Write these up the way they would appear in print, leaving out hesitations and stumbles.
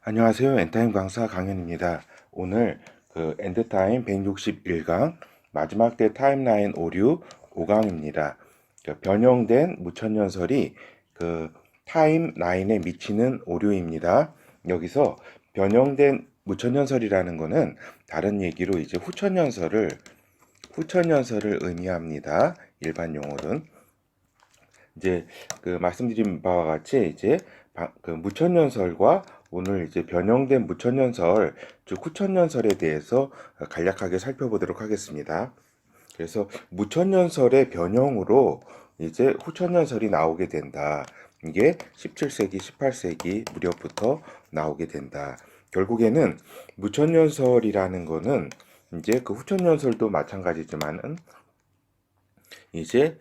안녕하세요. 엔타임 강사 강현입니다. 오늘 엔드타임 161강 마지막 때 타임라인 오류 5강입니다. 변형된 무천년설이 타임라인에 미치는 오류입니다. 여기서 변형된 무천년설이라는 것은 다른 얘기로 이제 후천년설을 의미합니다. 일반 용어는 이제 말씀드린 바와 같이 이제 무천년설과 오늘 이제 변형된 무천년설, 즉 후천년설에 대해서 간략하게 살펴보도록 하겠습니다. 그래서 무천년설의 변형으로 이제 후천년설이 나오게 된다. 이게 17세기, 18세기 무렵부터 나오게 된다. 결국에는 무천년설이라는 거는 이제 후천년설도 마찬가지지만은 이제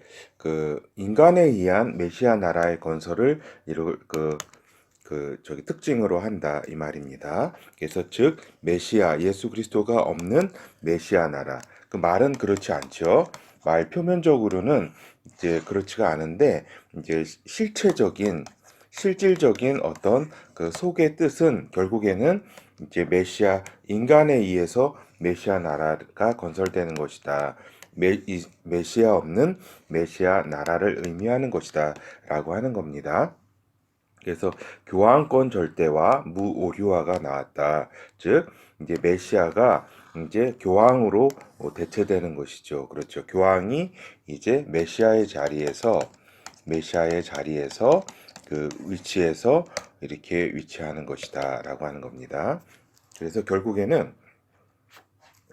인간에 의한 메시아 나라의 건설을 이루 특징으로 한다 이 말입니다. 그래서 즉 메시아 예수 그리스도가 없는 메시아 나라. 그 말은 그렇지 않죠. 말 표면적으로는 이제 그렇지가 않은데 이제 실질적인 어떤 속의 뜻은 결국에는 이제 인간에 의해서 메시아 나라가 건설되는 것이다. 메시아 없는 메시아 나라를 의미하는 것이다 라고 하는 겁니다. 그래서 교황권 절대와 무오류화가 나왔다. 즉 이제 메시아가 이제 교황으로 대체되는 것이죠. 그렇죠. 교황이 이제 메시아의 자리에서 위치에서 이렇게 위치하는 것이다라고 하는 겁니다. 그래서 결국에는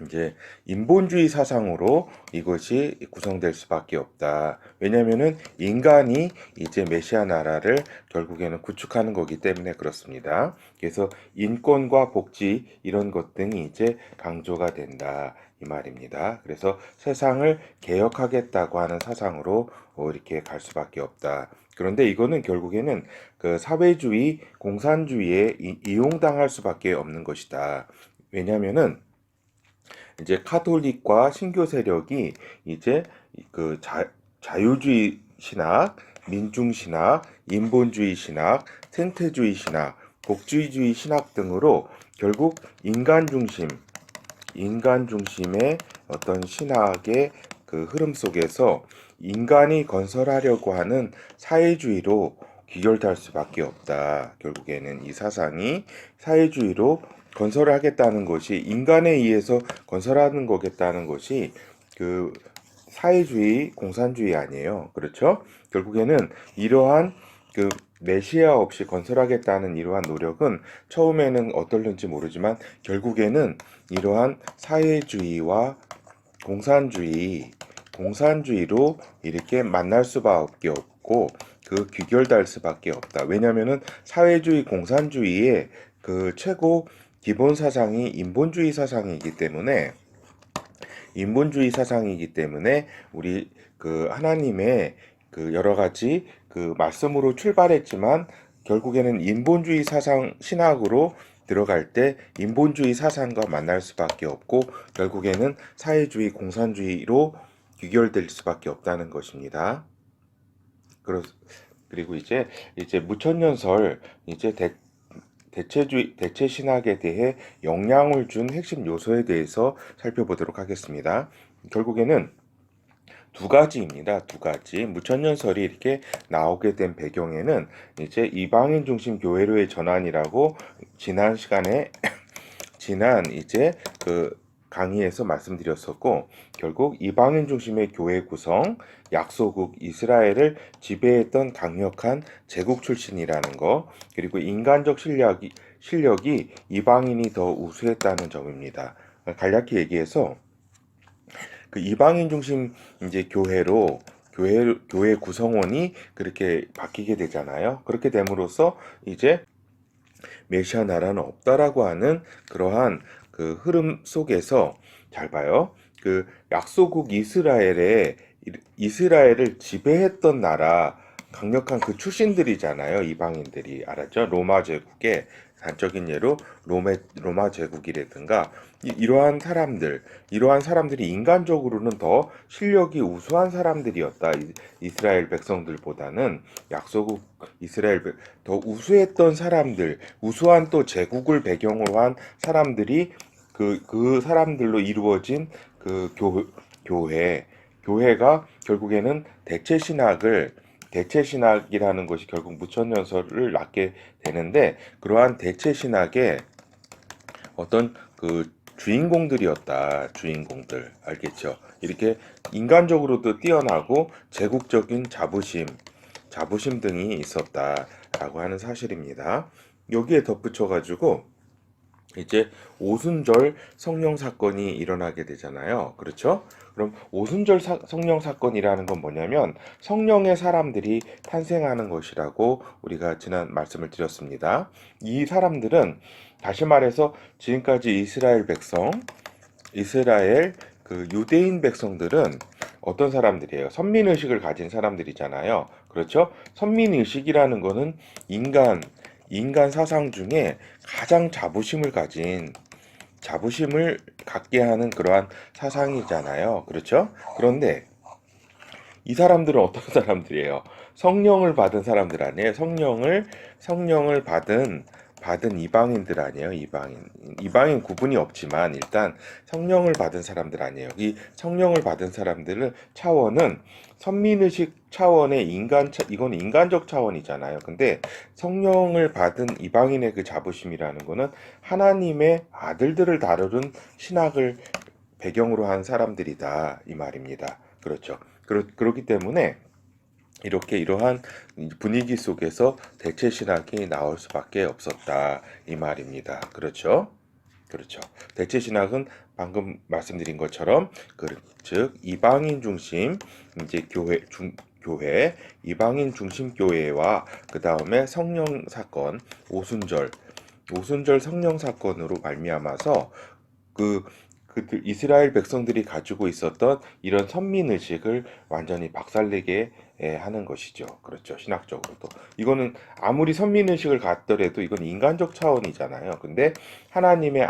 이제 인본주의 사상으로 이것이 구성될 수밖에 없다. 왜냐하면은 인간이 이제 메시아 나라를 결국에는 구축하는 거기 때문에 그렇습니다. 그래서 인권과 복지 이런 것 등이 이제 강조가 된다 이 말입니다. 그래서 세상을 개혁하겠다고 하는 사상으로 이렇게 갈 수밖에 없다. 그런데 이거는 결국에는 사회주의, 공산주의에 이용당할 수밖에 없는 것이다. 왜냐하면은 이제 카톨릭과 신교 세력이 이제 자유주의 신학, 민중 신학, 인본주의 신학, 생태주의 신학, 복지주의 신학 등으로 결국 인간 중심의 어떤 신학의 흐름 속에서 인간이 건설하려고 하는 사회주의로 귀결될 수밖에 없다. 결국에는 이 사상이 사회주의로 건설을 하겠다는 것이 인간에 의해서 건설하는 거겠다는 것이 사회주의, 공산주의 아니에요. 그렇죠? 결국에는 이러한 메시아 없이 건설하겠다는 이러한 노력은 처음에는 어떨는지 모르지만 결국에는 이러한 사회주의와 공산주의로 이렇게 만날 수밖에 없고 귀결될 수밖에 없다. 왜냐하면은 사회주의, 공산주의의 최고 기본 사상이 인본주의 사상이기 때문에 우리 하나님의 여러 가지 말씀으로 출발했지만 결국에는 인본주의 사상 신학으로 들어갈 때 인본주의 사상과 만날 수밖에 없고 결국에는 사회주의 공산주의로 귀결될 수밖에 없다는 것입니다. 그리고 이제 무천년설 이제 대체 신학에 대해 영향을 준 핵심 요소에 대해서 살펴보도록 하겠습니다. 결국에는 두 가지입니다. 두 가지. 무천년설이 이렇게 나오게 된 배경에는 이제 이방인 중심 교회로의 전환이라고 지난 시간에 이제 강의에서 말씀드렸었고 결국 이방인 중심의 교회 구성, 약소국 이스라엘을 지배했던 강력한 제국 출신이라는 거, 그리고 인간적 실력이 이방인이 더 우수했다는 점입니다. 간략히 얘기해서 이방인 중심 이제 교회 구성원이 그렇게 바뀌게 되잖아요. 그렇게 됨으로써 이제 메시아 나라는 없다라고 하는 그러한 흐름 속에서 잘 봐요. 약소국 이스라엘을 지배했던 나라 강력한 그 출신들이잖아요. 이방인들이 알았죠? 로마 제국의 단적인 예로 로마 제국이라든가 이러한 사람들이 인간적으로는 더 실력이 우수한 사람들이었다. 이스라엘 백성들보다는 약소국 더 우수했던 사람들, 우수한 또 제국을 배경으로 한 사람들이 그 사람들로 이루어진 그 교회가 결국에는 대체 신학이라는 것이 결국 무천년설을 낳게 되는데, 그러한 대체 신학의 어떤 그 주인공들이었다. 주인공들. 알겠죠? 이렇게 인간적으로도 뛰어나고 제국적인 자부심 등이 있었다라고 하는 사실입니다. 여기에 덧붙여가지고 이제 오순절 성령 사건이 일어나게 되잖아요. 그렇죠? 그럼 오순절 성령 사건이라는 건 뭐냐면 성령의 사람들이 탄생하는 것이라고 우리가 지난 말씀을 드렸습니다. 이 사람들은 다시 말해서 지금까지 이스라엘 그 유대인 백성들은 어떤 사람들이에요? 선민의식을 가진 사람들이잖아요. 그렇죠? 선민의식이라는 거는 인간 사상 중에 가장 자부심을 갖게 하는 그러한 사상이잖아요. 그렇죠? 그런데 이 사람들은 어떤 사람들이에요? 성령을 받은 사람들 아니에요? 성령을 받은 이방인들 아니에요? 이방인 구분이 없지만 일단 성령을 받은 사람들 아니에요? 이 성령을 받은 사람들은 차원은 선민의식 차원의 이건 인간적 차원이잖아요. 근데 성령을 받은 이방인의 그 자부심이라는 거는 하나님의 아들들을 다루는 신학을 배경으로 한 사람들이다 이 말입니다. 그렇죠. 그렇기 때문에 이러한 분위기 속에서 대체 신학이 나올 수밖에 없었다 이 말입니다. 그렇죠? 그렇죠. 대체 신학은 방금 말씀드린 것처럼 즉 이방인 중심 이제 교회 이방인 중심 교회와 그 다음에 성령 사건 오순절 성령 사건으로 말미암아서 그 이스라엘 백성들이 가지고 있었던 이런 선민 의식을 완전히 박살내게 하는 것이죠. 그렇죠. 신학적으로도. 이거는 아무리 선민 의식을 갖더라도 이건 인간적 차원이잖아요. 근데 하나님의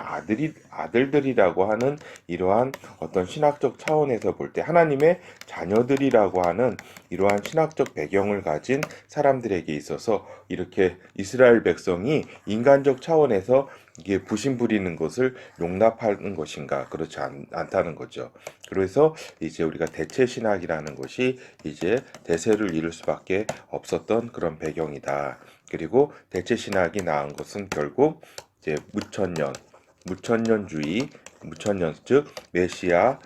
아들들이라고 하는 이러한 어떤 신학적 차원에서 볼 때 하나님의 자녀들이라고 하는 이러한 신학적 배경을 가진 사람들에게 있어서 이렇게 이스라엘 백성이 인간적 차원에서 이게 부심 부리는 것을 용납하는 것인가? 그렇지 않다는 거죠. 그래서 이제 우리가 대체 신학이라는 것이 이제 대세를 이룰 수밖에 없었던 그런 배경이다. 그리고 대체 신학이 나온 것은 결국 이제 무천년 즉 메시아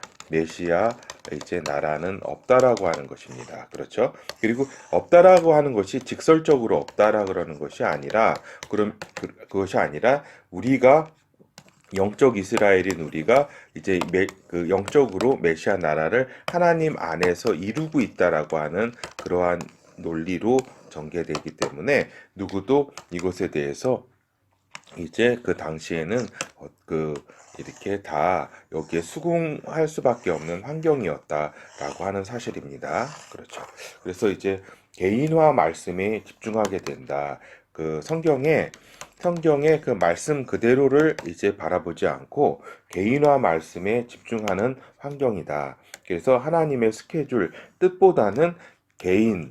이제 나라는 없다라고 하는 것입니다. 그렇죠? 그리고 없다라고 하는 것이 직설적으로 없다라 그러는 것이 아니라 그것이 아니라 우리가 영적 이스라엘인 우리가 이제 영적으로 메시아 나라를 하나님 안에서 이루고 있다라고 하는 그러한 논리로 전개되기 때문에 누구도 이것에 대해서 이제 그 당시에는 이렇게 다 여기에 수긍할 수밖에 없는 환경이었다라고 하는 사실입니다. 그렇죠. 그래서 이제 개인화 말씀에 집중하게 된다. 그 성경의 그 말씀 그대로를 이제 바라보지 않고 개인화 말씀에 집중하는 환경이다. 그래서 하나님의 스케줄, 뜻보다는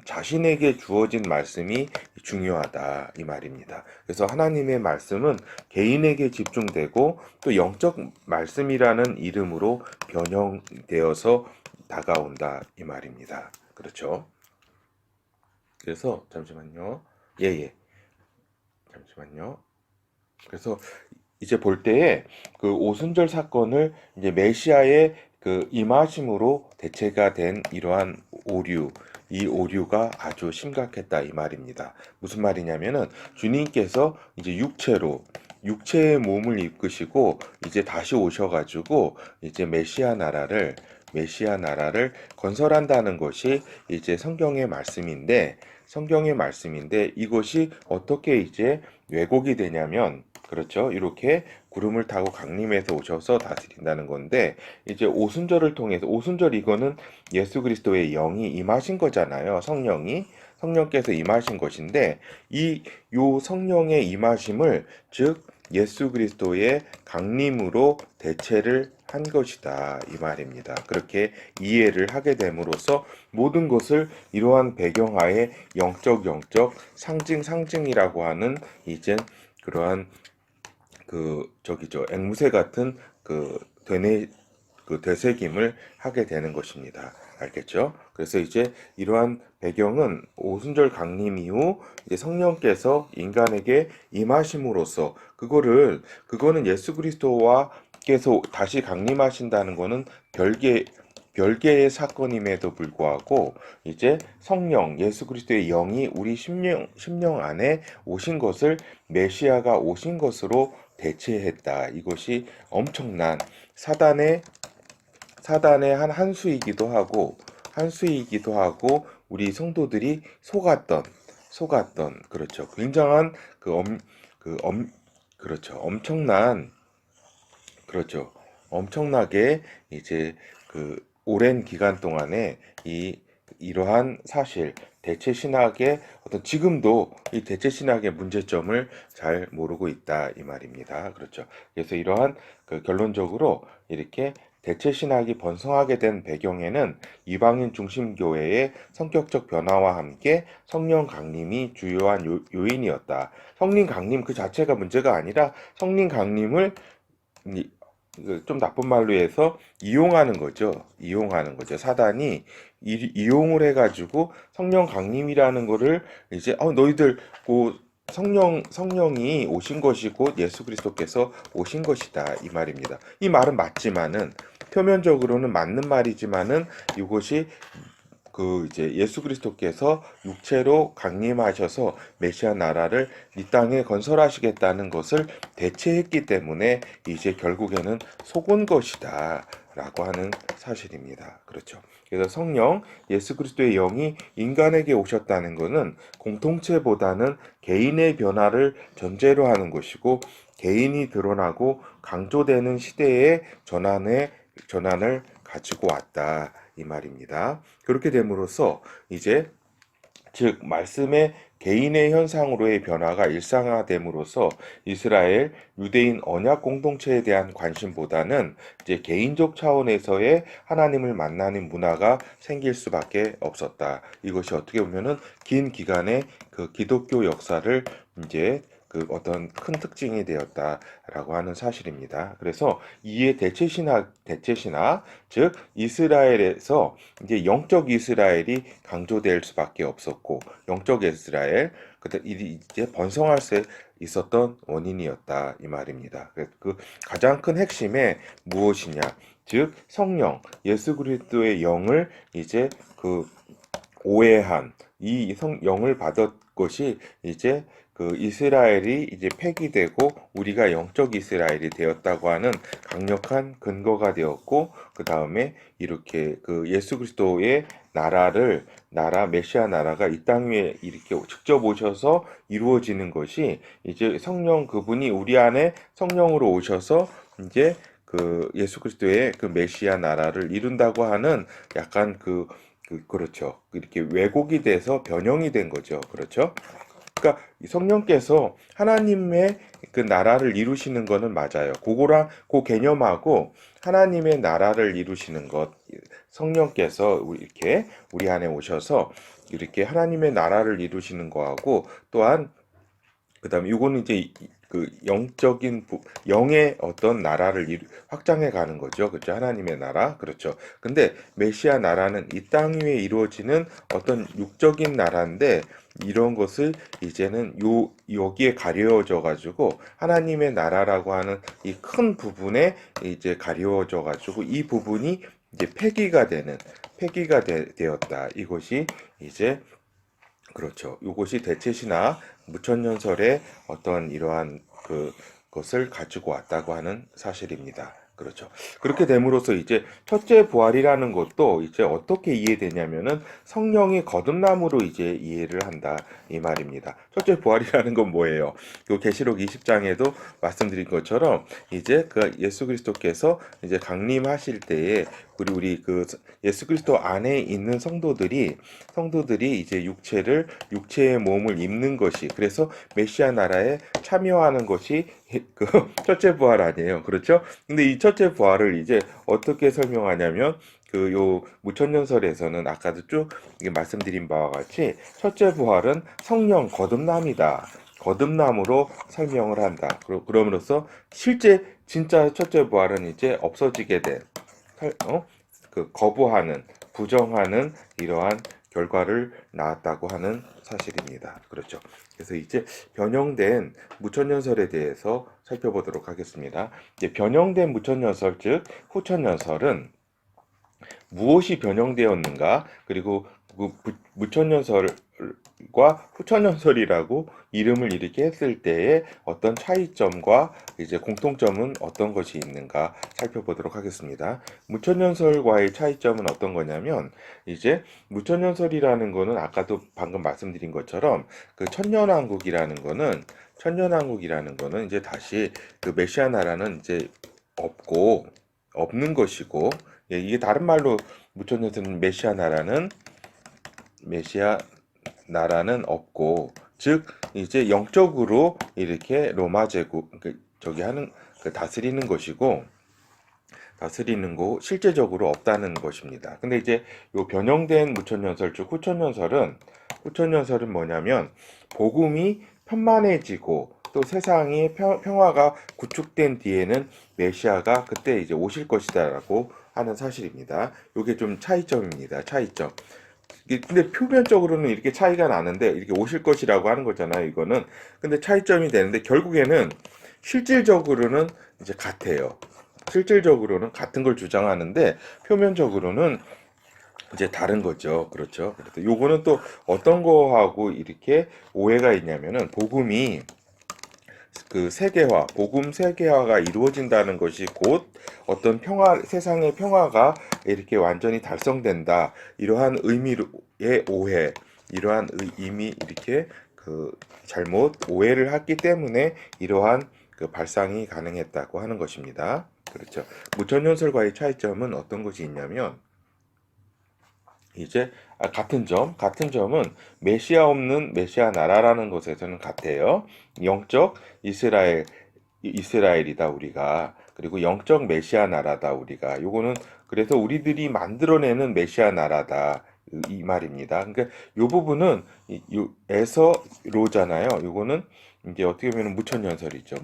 자신에게 주어진 말씀이 중요하다 이 말입니다. 그래서 하나님의 말씀은 개인에게 집중되고 또 영적 말씀이라는 이름으로 변형되어서 다가온다 이 말입니다. 그렇죠? 그래서 잠시만요. 예. 잠시만요. 그래서 이제 볼 때에 그 오순절 사건을 이제 메시아의 그 임하심으로 대체가 된 이러한 이 오류가 아주 심각했다 이 말입니다. 무슨 말이냐면은 주님께서 이제 육체의 몸을 입으시고 이제 다시 오셔가지고 이제 메시아 나라를 건설한다는 것이 이제 성경의 말씀인데 이것이 어떻게 이제 왜곡이 되냐면 그렇죠. 이렇게 구름을 타고 강림해서 오셔서 다스린다는 건데 이제 오순절 이거는 예수 그리스도의 영이 임하신 거잖아요. 성령께서 임하신 것인데 요 성령의 임하심을 즉 예수 그리스도의 강림으로 대체를 한 것이다 이 말입니다. 그렇게 이해를 하게 됨으로써 모든 것을 이러한 배경하에 영적 상징이라고 하는 이제 그러한 앵무새 같은 되새김을 하게 되는 것입니다. 알겠죠? 그래서 이제 이러한 배경은 오순절 강림 이후 이제 성령께서 인간에게 임하심으로써 그거는 예수 그리스도와께서 다시 강림하신다는 거는 별개의 사건임에도 불구하고 이제 성령 예수 그리스도의 영이 우리 심령 안에 오신 것을 메시아가 오신 것으로 대체했다. 이것이 엄청난 사단의 한수이기도 하고 우리 성도들이 속았던 그렇죠. 굉장한 그렇죠. 엄청나게 이제 오랜 기간 동안에 이러한 사실 대체 신학의 지금도 이 대체 신학의 문제점을 잘 모르고 있다 이 말입니다. 그렇죠. 그래서 이러한 결론적으로 이렇게 대체 신학이 번성하게 된 배경에는 이방인 중심 교회의 성격적 변화와 함께 성령 강림이 주요한 요인이었다. 성령 강림 그 자체가 문제가 아니라 성령 강림을 좀 나쁜 말로 해서 이용하는 거죠. 사단이 이용을 해가지고 성령 강림이라는 거를 이제 너희들 성령이 오신 것이고 예수 그리스도께서 오신 것이다 이 말입니다. 이 말은 맞지만은 표면적으로는 맞는 말이지만은 이것이 이제 예수 그리스도께서 육체로 강림하셔서 메시아 나라를 이 땅에 건설하시겠다는 것을 대체했기 때문에 이제 결국에는 속은 것이다 라고 하는 사실입니다. 그렇죠. 그래서 성령, 예수 그리스도의 영이 인간에게 오셨다는 것은 공동체보다는 개인의 변화를 전제로 하는 것이고 개인이 드러나고 강조되는 시대의 전환을 가지고 왔다 이 말입니다. 그렇게 됨으로써 이제 즉 말씀의 개인의 현상으로의 변화가 일상화됨으로써 이스라엘 유대인 언약 공동체에 대한 관심보다는 이제 개인적 차원에서의 하나님을 만나는 문화가 생길 수밖에 없었다. 이것이 어떻게 보면은 긴 기간의 기독교 역사를 이제 어떤 큰 특징이 되었다라고 하는 사실입니다. 그래서 이에 대체신학, 즉 이스라엘에서 이제 영적 이스라엘이 강조될 수밖에 없었고 영적 이스라엘 이제 번성할 수 있었던 원인이었다 이 말입니다. 그 가장 큰 핵심에 무엇이냐, 즉 성령 예수 그리스도의 영을 이제 오해한 이 영을 받은 것이 이제 이스라엘이 이제 폐기되고 우리가 영적 이스라엘이 되었다고 하는 강력한 근거가 되었고 그 다음에 이렇게 예수 그리스도의 메시아 나라가 이 땅 위에 이렇게 직접 오셔서 이루어지는 것이 이제 성령 그분이 우리 안에 성령으로 오셔서 이제 예수 그리스도의 메시아 나라를 이룬다고 하는 약간 그렇죠. 이렇게 왜곡이 돼서 변형이 된 거죠. 그렇죠? 그러니까 성령께서 하나님의 나라를 이루시는 거는 맞아요. 그 개념하고 하나님의 나라를 이루시는 것, 성령께서 이렇게 우리 안에 오셔서 이렇게 하나님의 나라를 이루시는 거하고 또한 그다음에 이거는 이제 영의 어떤 나라를 확장해 가는 거죠. 그렇죠. 하나님의 나라. 그렇죠. 근데 메시아 나라는 이 땅 위에 이루어지는 어떤 육적인 나라인데 이런 것을 이제는 여기에 가려져 가지고 하나님의 나라라고 하는 이 큰 부분에 이제 가려져 가지고 이 부분이 이제 되었다. 이것이 이제 그렇죠. 이것이 대체시나 무천년설의 어떤 이러한 것을 가지고 왔다고 하는 사실입니다. 그렇죠. 그렇게 됨으로써 이제 첫째 부활이라는 것도 이제 어떻게 이해되냐면은 성령이 거듭남으로 이제 이해를 한다 이 말입니다. 첫째 부활이라는 건 뭐예요? 그 계시록 20장에도 말씀드린 것처럼 이제 그 예수 그리스도께서 이제 강림하실 때에 우리 그 예수 그리스도 안에 있는 성도들이 이제 육체의 몸을 입는 것이, 그래서 메시아 나라에 참여하는 것이 그 첫째 부활 아니에요. 그렇죠? 근데 이 첫째 부활을 이제 어떻게 설명하냐면 그 요 무천년설에서는 아까도 쭉 이게 말씀드린 바와 같이 첫째 부활은 성령 거듭남이다. 거듭남으로 설명을 한다. 그럼으로써 실제 진짜 첫째 부활은 이제 없어지게 된, 그 거부하는, 부정하는 이러한 결과를 낳았다고 하는 사실입니다. 그렇죠. 그래서 이제 변형된 무천년설에 대해서 살펴보도록 하겠습니다. 이제 변형된 무천년설, 즉 후천년설은 무엇이 변형되었는가, 그리고 그 무천년설과 후천년설이라고 이름을 이렇게 했을 때의 어떤 차이점과 이제 공통점은 어떤 것이 있는가 살펴보도록 하겠습니다. 무천년설과의 차이점은 어떤 거냐면, 이제 무천년설이라는 거는 아까도 방금 말씀드린 것처럼 그 천년왕국이라는 거는 이제 다시 그 메시아 나라는 이제 없는 것이고, 예, 이게 다른 말로 무천년설은 메시아 나라는 없고, 즉 이제 영적으로 이렇게 로마 제국 저기 하는 그 다스리는 거 실제적으로 없다는 것입니다. 근데 이제 요 변형된 무천년설, 즉 후천년설은 뭐냐면 복음이 편만해지고 또 세상의 평화가 구축된 뒤에는 메시아가 그때 이제 오실 것이다라고 하는 사실입니다. 요게 좀 차이점입니다. 차이점. 근데 표면적으로는 이렇게 차이가 나는데 이렇게 오실 것이라고 하는 거잖아요. 이거는. 근데 차이점이 되는데 결국에는 실질적으로는 이제 같아요. 실질적으로는 같은 걸 주장하는데 표면적으로는 이제 다른 거죠. 그렇죠. 그래서 요거는 또 어떤 거하고 이렇게 오해가 있냐면은 복음이 그 복음 세계화가 이루어진다는 것이 곧 어떤 세상의 평화가 이렇게 완전히 달성된다. 이러한 의미의 오해, 이러한 이미 이렇게 그 잘못 오해를 했기 때문에 이러한 그 발상이 가능했다고 하는 것입니다. 그렇죠. 무천년설과의 차이점은 어떤 것이 있냐면, 이제 같은 점은 메시아 없는 메시아 나라라는 것에서는 같아요. 영적 이스라엘이다 우리가. 그리고 영적 메시아 나라다 우리가. 요거는 그래서 우리들이 만들어내는 메시아 나라다 이 말입니다. 그러니까 요 부분은 에서로잖아요. 요거는 이제 어떻게 보면 무천년설이죠.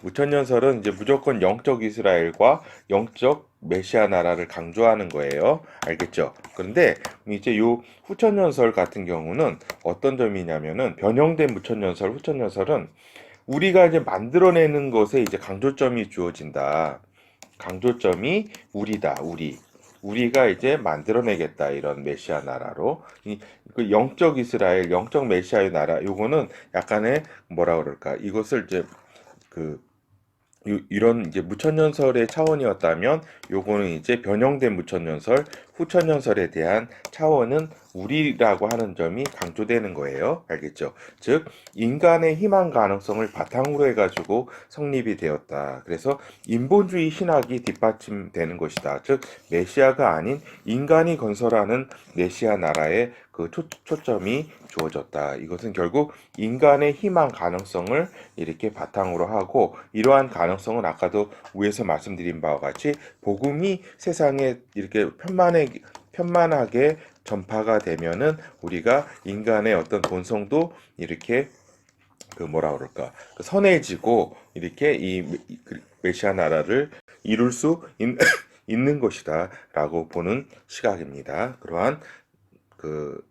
무천년설은 이제 무조건 영적 이스라엘과 영적 메시아 나라를 강조하는 거예요. 알겠죠? 그런데 이제 요 후천년설 같은 경우는 어떤 점이냐면은 변형된 후천년설은 우리가 이제 만들어내는 것에 이제 강조점이 주어진다. 강조점이 우리다, 우리. 우리가 이제 만들어내겠다, 이런 메시아 나라로. 그 영적 이스라엘, 영적 메시아의 나라, 요거는 약간의 뭐라 그럴까, 이것을 이제 그 이런 이제 무천년설의 차원이었다면, 요거는 이제 변형된 무천년설, 후천년설에 대한 차원은 우리라고 하는 점이 강조되는 거예요. 알겠죠? 즉 인간의 희망 가능성을 바탕으로 해가지고 성립이 되었다. 그래서 인본주의 신학이 뒷받침되는 것이다. 즉 메시아가 아닌 인간이 건설하는 메시아 나라의 그 초점이 주어졌다. 이것은 결국 인간의 희망 가능성을 이렇게 바탕으로 하고, 이러한 가능성은 아까도 위에서 말씀드린 바와 같이 복음이 세상에 이렇게 편만하게 전파가 되면은 우리가 인간의 어떤 본성도 이렇게 그 뭐라 그럴까, 그 선해지고 이렇게 그 메시아 나라를 이룰 수 있는 것이다라고 보는 시각입니다. 그러한 그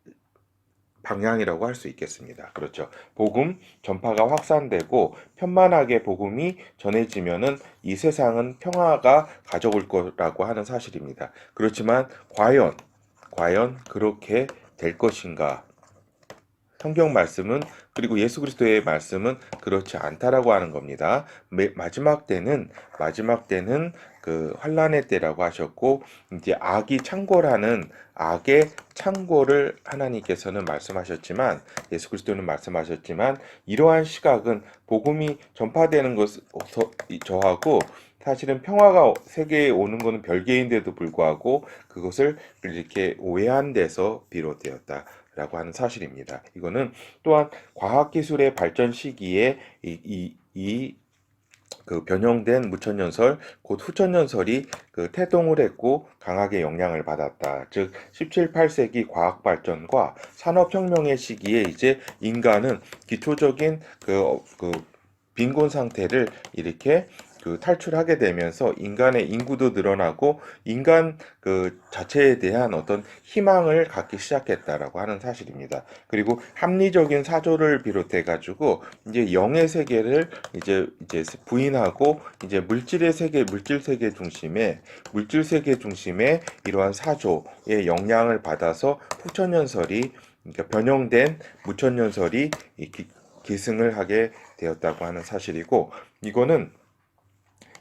방향이라고 할 수 있겠습니다. 그렇죠. 복음 전파가 확산되고 편만하게 복음이 전해지면은 이 세상은 평화가 가져올 거라고 하는 사실입니다. 그렇지만 과연 그렇게 될 것인가? 성경 말씀은 그리고 예수 그리스도의 말씀은 그렇지 않다라고 하는 겁니다. 마지막 때는 그 환란의 때라고 하셨고 이제 악이 창궐하는 악의 창궐을 하나님께서는 말씀하셨지만 예수 그리스도는 말씀하셨지만 이러한 시각은 복음이 전파되는 것 저하고 사실은 평화가 세계에 오는 것은 별개인데도 불구하고 그것을 이렇게 오해한 데서 비롯되었다라고 하는 사실입니다. 이거는 또한 과학기술의 발전 시기에 그 변형된 무천년설, 곧 후천년설이 그 태동을 했고 강하게 영향을 받았다. 즉 17, 8세기 과학 발전과 산업혁명의 시기에 이제 인간은 기초적인 그 빈곤 상태를 이렇게 그 탈출하게 되면서 인간의 인구도 늘어나고 인간 그 자체에 대한 어떤 희망을 갖기 시작했다라고 하는 사실입니다. 그리고 합리적인 사조를 비롯해 가지고 이제 영의 세계를 이제 부인하고 이제 물질 세계 중심의 이러한 사조의 영향을 받아서 후천연설이 그러니까 변형된 무천연설이 기승을 하게 되었다고 하는 사실이고 이거는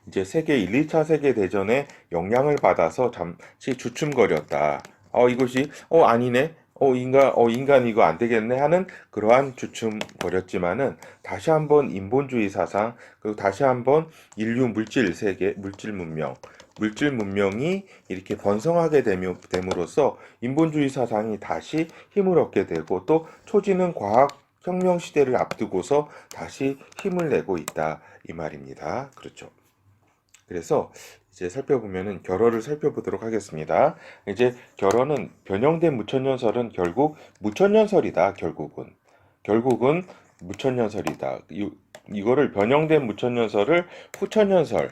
이제 세계 1, 2차 세계 대전에 영향을 받아서 잠시 주춤거렸다. 이것이 아니네. 인간 이거 안 되겠네 하는 그러한 주춤거렸지만은 다시 한번 인본주의 사상 그리고 다시 한번 인류 물질 세계 물질 문명이 이렇게 번성하게 됨으로써 인본주의 사상이 다시 힘을 얻게 되고 또 초지능 과학 혁명 시대를 앞두고서 다시 힘을 내고 있다 이 말입니다. 그렇죠. 그래서 이제 살펴보면은 결어를 살펴보도록 하겠습니다. 이제 결어는 변형된 무천년설은 결국 무천년설이다. 결국은 무천년설이다. 이거를 변형된 무천년설을 후천년설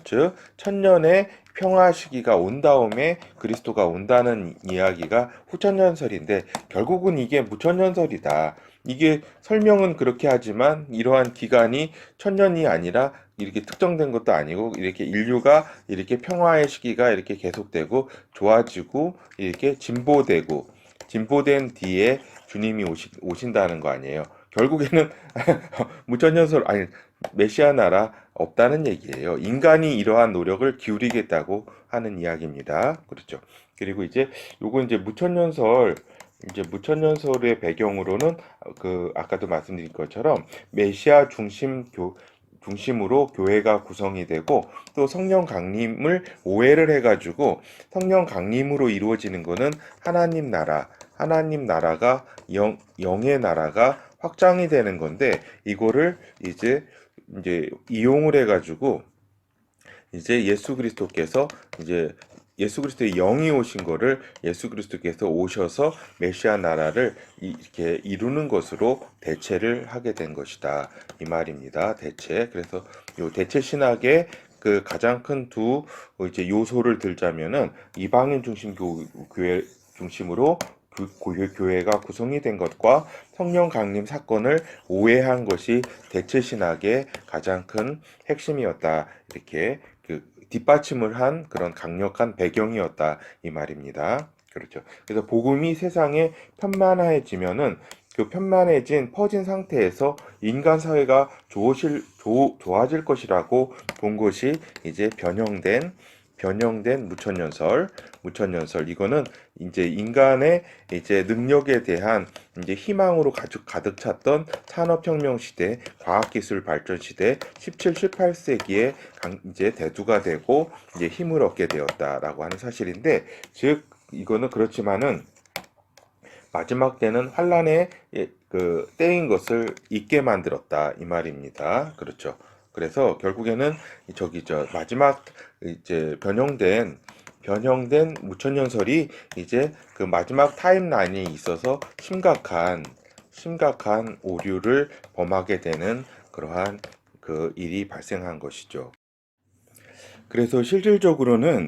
즉 천년의 평화 시기가 온 다음에 그리스도가 온다는 이야기가 후천년설인데 결국은 이게 무천년설이다. 이게 설명은 그렇게 하지만 이러한 기간이 천년이 아니라 이렇게 특정된 것도 아니고 이렇게 인류가 이렇게 평화의 시기가 이렇게 계속되고 좋아지고 이렇게 진보된 뒤에 주님이 오신다는 거 아니에요. 결국에는 무천년설 아니 메시아 나라 없다는 얘기예요. 인간이 이러한 노력을 기울이겠다고 하는 이야기입니다. 그렇죠. 그리고 이제 요거 무천년설의 배경으로는 그 아까도 말씀드린 것처럼 메시아 중심으로 교회가 구성이 되고 또 성령 강림을 오해를 해가지고 성령 강림으로 이루어지는 것은 하나님 나라가 영의 나라가 확장이 되는 건데 이거를 이제 이용을 해가지고 이제 예수 그리스도의 영이 오신 거를 예수 그리스도께서 오셔서 메시아 나라를 이렇게 이루는 것으로 대체를 하게 된 것이다. 이 말입니다. 대체. 그래서 요 대체 신학의 그 가장 큰 두 이제 요소를 들자면은 이방인 중심 교회 중심으로 교회가 구성이 된 것과 성령 강림 사건을 오해한 것이 대체 신학의 가장 큰 핵심이었다. 이렇게 그 뒷받침을 한 그런 강력한 배경이었다 이 말입니다. 그렇죠. 그래서 복음이 세상에 편만해지면은 그 편만해진 퍼진 상태에서 인간 사회가 좋아질 것이라고 본 것이 이제 변형된 무천년설 이거는 이제 인간의 이제 능력에 대한 이제 희망으로 가득 찼던 산업혁명 시대, 과학기술 발전 시대, 17, 18세기에 이제 대두가 되고 이제 힘을 얻게 되었다라고 하는 사실인데, 즉 이거는 그렇지만은 마지막 때는 환란의 그 때인 것을 잊게 만들었다 이 말입니다. 그렇죠. 그래서 결국에는 마지막 이제 변형된 무천년설이 이제 그 마지막 타임라인에 있어서 심각한 오류를 범하게 되는 그러한 그 일이 발생한 것이죠. 그래서 실질적으로는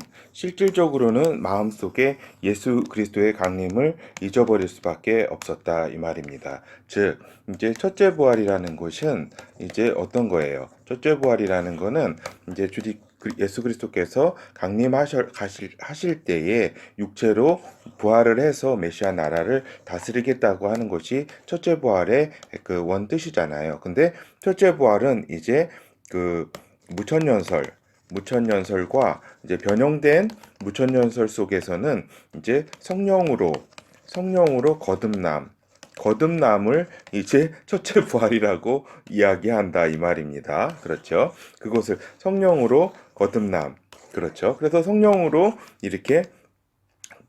마음속에 예수 그리스도의 강림을 잊어버릴 수밖에 없었다 이 말입니다. 즉 이제 첫째 부활이라는 것은 이제 어떤 거예요? 첫째 부활이라는 거는 이제 예수 그리스도께서 하실 때에 육체로 부활을 해서 메시아 나라를 다스리겠다고 하는 것이 첫째 부활의 그 원뜻이잖아요. 근데 첫째 부활은 이제 그 무천년설과 이제 변형된 무천년설 속에서는 이제 성령으로 거듭남을 이제 첫째 부활이라고 이야기한다 이 말입니다. 그렇죠? 그것을 성령으로 거듭남. 그렇죠? 그래서 성령으로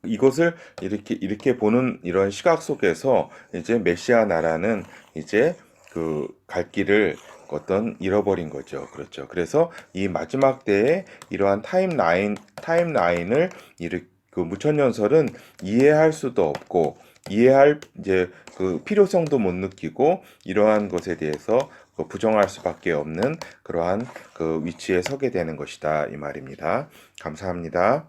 이것을 이렇게 보는 이런 시각 속에서 이제 메시아 나라는 이제 그 갈 길을 잃어버린 거죠. 그렇죠. 그래서 이 마지막 때에 이러한 타임라인을 그 무천년설은 이해할 수도 없고 이해할 이제 그 필요성도 못 느끼고 이러한 것에 대해서 부정할 수밖에 없는 그러한 그 위치에 서게 되는 것이다 이 말입니다. 감사합니다.